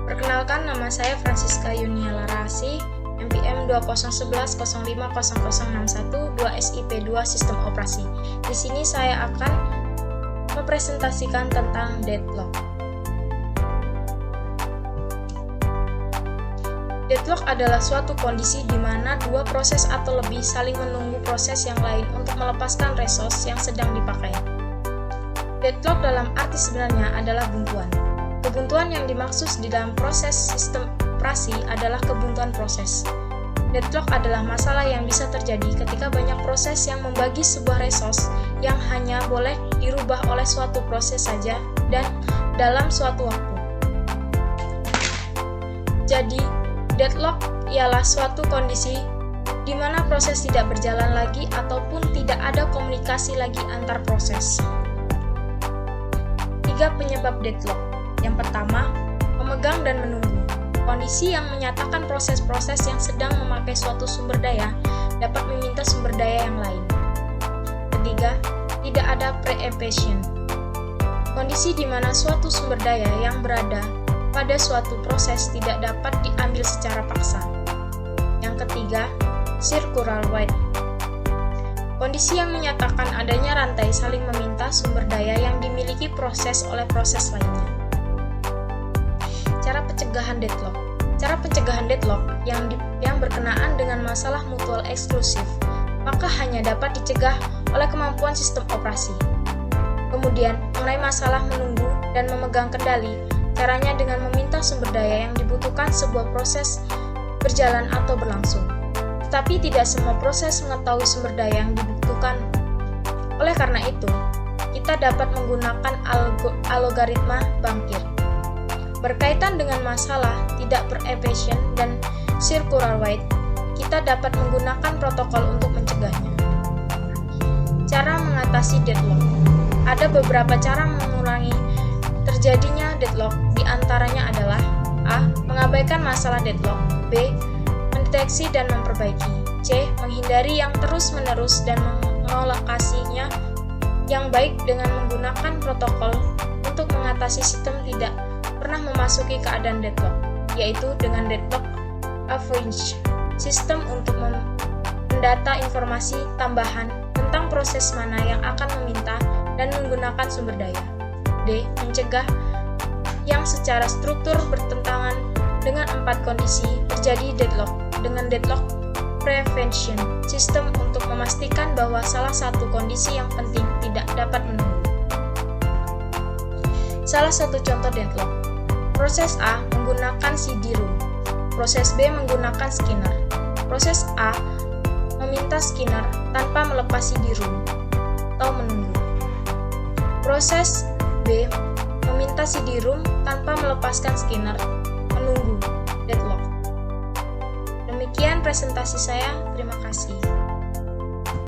Perkenalkan, nama saya Francisca Yunia Larasi, NPM 20110500061 2SIP2 Sistem Operasi. Di sini saya akan mempresentasikan tentang deadlock. Deadlock adalah suatu kondisi di mana dua proses atau lebih saling menunggu proses yang lain untuk melepaskan resource yang sedang dipakai. Deadlock dalam arti sebenarnya adalah buntuan. Kebuntuan yang dimaksud di dalam proses sistem operasi adalah kebuntuan proses. Deadlock adalah masalah yang bisa terjadi ketika banyak proses yang membagi sebuah resource yang hanya boleh dirubah oleh suatu proses saja dan dalam suatu waktu. Jadi, deadlock ialah suatu kondisi di mana proses tidak berjalan lagi ataupun tidak ada komunikasi lagi antar proses. 3 penyebab deadlock. Yang pertama, memegang dan menunggu. Kondisi yang menyatakan proses-proses yang sedang memakai suatu sumber daya dapat meminta sumber daya yang lain. Ketiga, tidak ada preemption. Kondisi di mana suatu sumber daya yang berada pada suatu proses tidak dapat diambil secara paksa. Yang ketiga, circular wide. Kondisi yang menyatakan adanya rantai saling meminta sumber daya yang dimiliki proses oleh proses lainnya. Cara pencegahan deadlock. Cara pencegahan deadlock yang berkenaan dengan masalah mutual eksklusif, maka hanya dapat dicegah oleh kemampuan sistem operasi. Kemudian, mengenai masalah menunggu dan memegang kendali, caranya dengan meminta sumber daya yang dibutuhkan sebuah proses berjalan atau berlangsung. Tetapi tidak semua proses mengetahui sumber daya yang dibutuhkan. Oleh karena itu, kita dapat menggunakan algoritma bangkit. Berkaitan dengan masalah tidak preemption dan circular wide, kita dapat menggunakan protokol untuk mencegahnya. Cara mengatasi deadlock. Ada beberapa cara mengurangi terjadinya deadlock, di antaranya adalah A. Mengabaikan masalah deadlock. B. Mendeteksi dan memperbaiki. C. Menghindari yang terus-menerus dan mengalokasinya yang baik dengan menggunakan protokol untuk mengatasi sistem tidak pernah memasuki keadaan deadlock, yaitu dengan deadlock avalanche, sistem untuk mendata informasi tambahan tentang proses mana yang akan meminta dan menggunakan sumber daya. D. Mencegah yang secara struktur bertentangan dengan 4 kondisi terjadi deadlock dengan deadlock prevention, sistem untuk memastikan bahwa salah satu kondisi yang penting tidak dapat menunggu. Salah satu contoh deadlock. Proses A menggunakan CD-ROM. Proses B menggunakan scanner. Proses A meminta scanner tanpa melepas CD-ROM atau menunggu. Proses B meminta CD-ROM tanpa melepaskan scanner, menunggu, deadlock. Demikian presentasi saya, terima kasih.